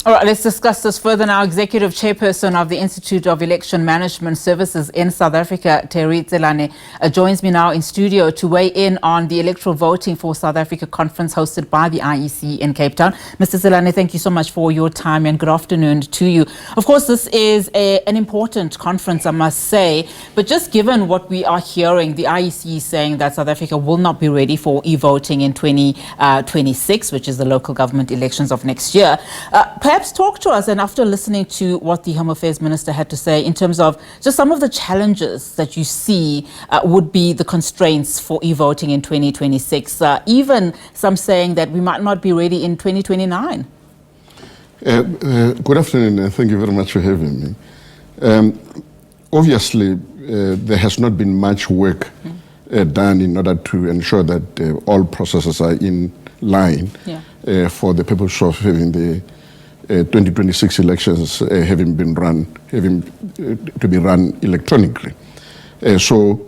All right, let's discuss this further now. Executive Chairperson of the Institute of Election Management Services in South Africa, Tselane, joins me now in studio to weigh in on the electoral voting for South Africa conference hosted by the IEC in Cape Town. Mr. Tselane, thank you so much for your time and good afternoon to you. Of course, this is an important conference, I must say, but just given what we are hearing, the IEC is saying that South Africa will not be ready for e-voting in 2026, which is the local government elections of next year. Perhaps talk to us, and after listening to what the Home Affairs Minister had to say in terms of just some of the challenges that you see would be the constraints for e-voting in 2026, even some saying that we might not be ready in 2029. Good afternoon, and thank you very much for having me. Obviously, there has not been much work done in order to ensure that all processes are in line for the purpose of having the 2026 elections having to be run electronically. So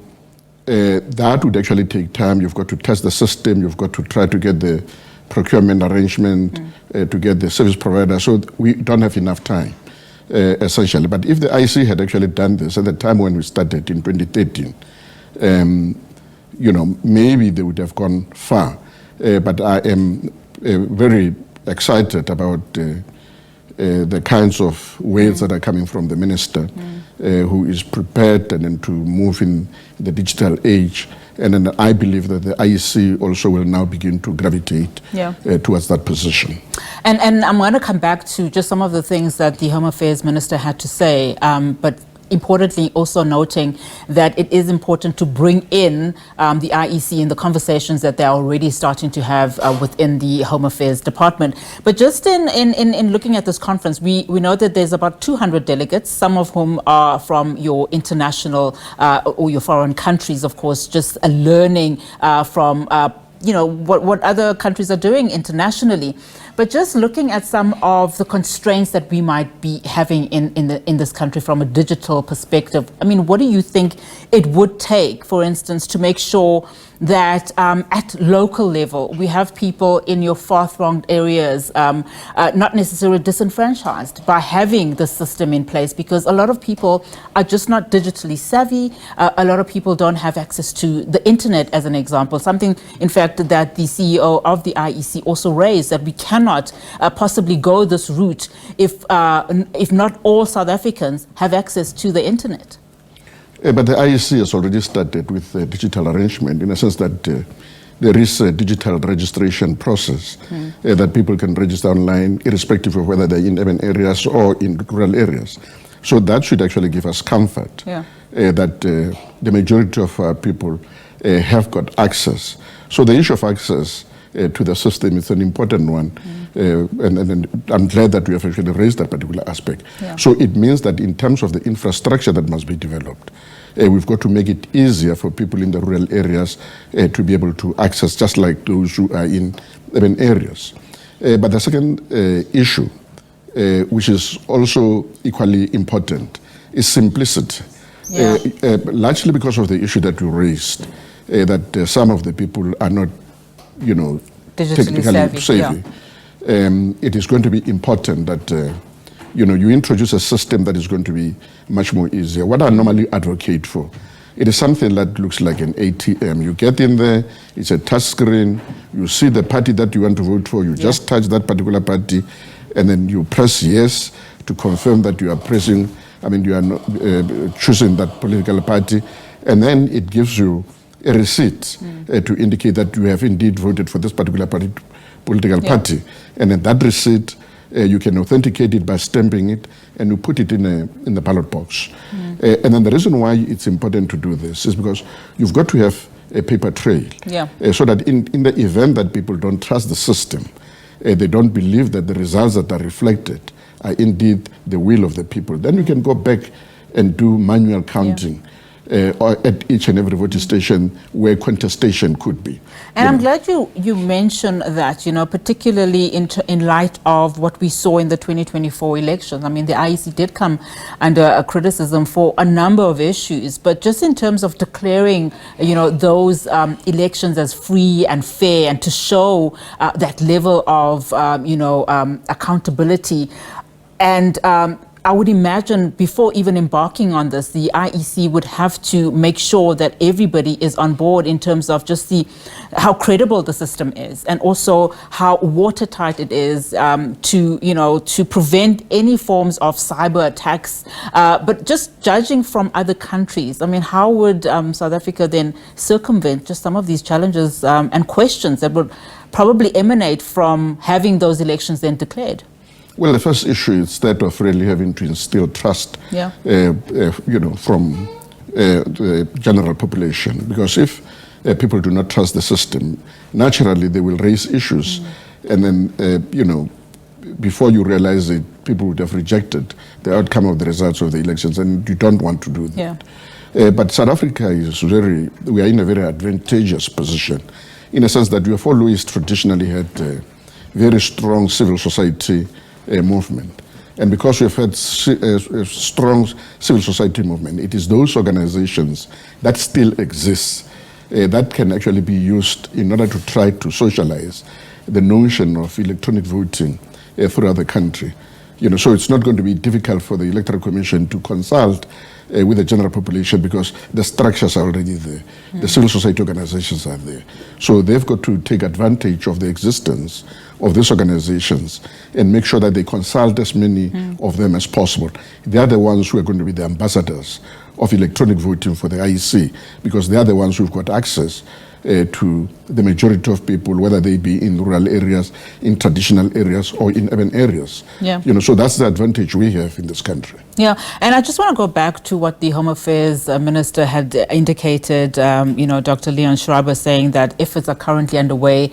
that would actually take time. You've got to test the system. You've got to try to get the procurement arrangement, to get the service provider. So we don't have enough time, essentially. But if the IEC had actually done this at the time when we started in 2013, maybe they would have gone far. But I am very excited about the kinds of ways that are coming from the minister, who is prepared and to move in the digital age. And then I believe that the IEC also will now begin to gravitate towards that position. And I'm going to come back to just some of the things that the Home Affairs Minister had to say, but importantly also noting that it is important to bring in the IEC in the conversations that they're already starting to have within the Home Affairs Department. But just in looking at this conference, we know that there's about 200 delegates, some of whom are from your international or your foreign countries, of course, just learning from what other countries are doing internationally. But just looking at some of the constraints that we might be having in this country from a digital perspective, I mean, what do you think it would take, for instance, to make sure that at local level we have people in your far-flung areas not necessarily disenfranchised by having the system in place? Because a lot of people are just not digitally savvy. A lot of people don't have access to the internet, as an example. Something, in fact, that the CEO of the IEC also raised, that we cannot possibly go this route if not all South Africans have access to the internet. But the IEC has already started with the digital arrangement, in a sense that there is a digital registration process that people can register online, irrespective of whether they're in urban areas or in rural areas. So that should actually give us comfort that the majority of people have got access. So the issue of access to the system is an important one. And I'm glad that we have actually raised that particular aspect. So it means that in terms of the infrastructure that must be developed, we've got to make it easier for people in the rural areas to be able to access, just like those who are in urban areas. But the second issue, which is also equally important, is simplicity. Largely because of the issue that you raised, that some of the people are not, technically savvy. It is going to be important that you introduce a system that is going to be much more easier. What I normally advocate for, it is something that looks like an ATM. You get in there, it's a touch screen, you see the party that you want to vote for, you just touch that particular party, and then you press yes to confirm that you are you are choosing that political party, and then it gives you a receipt to indicate that you have indeed voted for this particular political party. And then that receipt, you can authenticate it by stamping it, and you put it in the ballot box. And then the reason why it's important to do this is because you've got to have a paper trail, so that in the event that people don't trust the system, they don't believe that the results that are reflected are indeed the will of the people, then you can go back and do manual counting. or at each and every voting station where contestation could be. And I'm glad you mentioned that, particularly in light of what we saw in the 2024 elections. I mean, the IEC did come under a criticism for a number of issues, but just in terms of declaring, those elections as free and fair, and to show that level of, accountability. And I would imagine before even embarking on this, the IEC would have to make sure that everybody is on board in terms of just how credible the system is, and also how watertight it is to prevent any forms of cyber attacks. But just judging from other countries, I mean, how would South Africa then circumvent just some of these challenges and questions that would probably emanate from having those elections then declared? Well, the first issue is that of really having to instill trust, from the general population. Because if people do not trust the system, naturally they will raise issues. And then, before you realize it, people would have rejected the outcome of the results of the elections, and you don't want to do that. Yeah. But South Africa we are in a very advantageous position, in a sense that we have always traditionally had very strong civil society movement. And because we've had a strong civil society movement, it is those organizations that still exist that can actually be used in order to try to socialize the notion of electronic voting throughout the country. So it's not going to be difficult for the Electoral Commission to consult with the general population, because the structures are already there. The civil society organizations are there. So they've got to take advantage of the existence of these organizations and make sure that they consult as many of them as possible. They are the ones who are going to be the ambassadors of electronic voting for the IEC, because they are the ones who've got access to the majority of people, whether they be in rural areas, in traditional areas, or in urban areas. Yeah. So that's the advantage we have in this country. Yeah, and I just want to go back to what the Home Affairs Minister had indicated, Dr. Leon Schreiber, saying that efforts are currently underway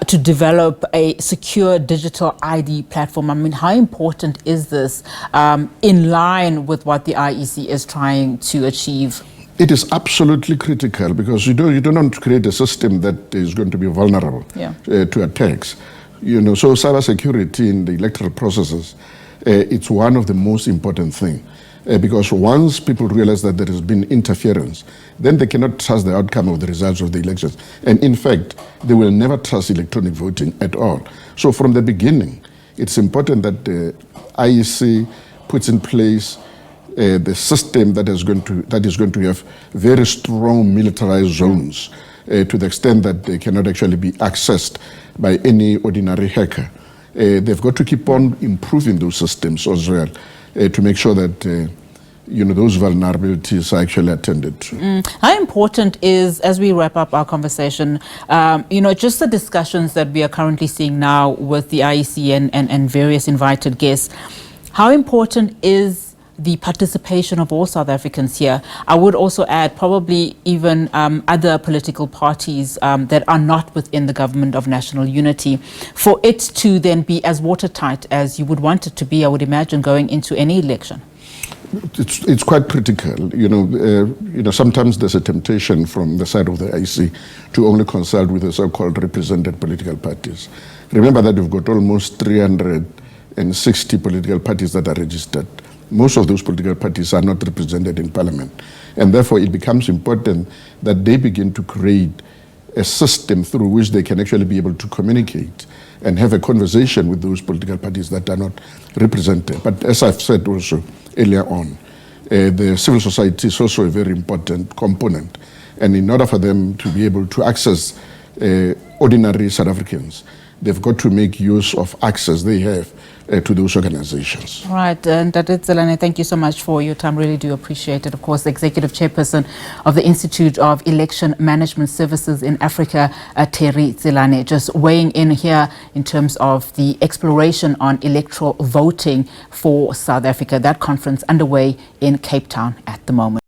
to develop a secure digital ID platform. I mean, how important is this in line with what the IEC is trying to achieve? It is absolutely critical, because you don't want to create a system that is going to be vulnerable to attacks. So cybersecurity in the electoral processes, it's one of the most important things. Because once people realize that there has been interference, then they cannot trust the outcome of the results of the elections. And in fact, they will never trust electronic voting at all. So from the beginning, it's important that the IEC puts in place the system that is going to have very strong militarized zones to the extent that they cannot actually be accessed by any ordinary hacker. They've got to keep on improving those systems as well to make sure that those vulnerabilities are actually attended to. How important is, as we wrap up our conversation, just the discussions that we are currently seeing now with the IEC and various invited guests, how important is the participation of all South Africans here? I would also add probably even other political parties that are not within the government of national unity, for it to then be as watertight as you would want it to be, I would imagine, going into any election. It's quite critical. Sometimes there's a temptation from the side of the IEC to only consult with the so-called represented political parties. Remember that we've got almost 360 political parties that are registered. Most of those political parties are not represented in Parliament. And therefore, it becomes important that they begin to create a system through which they can actually be able to communicate and have a conversation with those political parties that are not represented. But as I've said also earlier on, the civil society is also a very important component. And in order for them to be able to access ordinary South Africans, they've got to make use of access they have to those organizations. All right, and Dr. Tselane, thank you so much for your time. Really do appreciate it. Of course, the Executive Chairperson of the Institute of Election Management Services in Africa, Terry Tselane, just weighing in here in terms of the exploration on electoral voting for South Africa. That conference underway in Cape Town at the moment.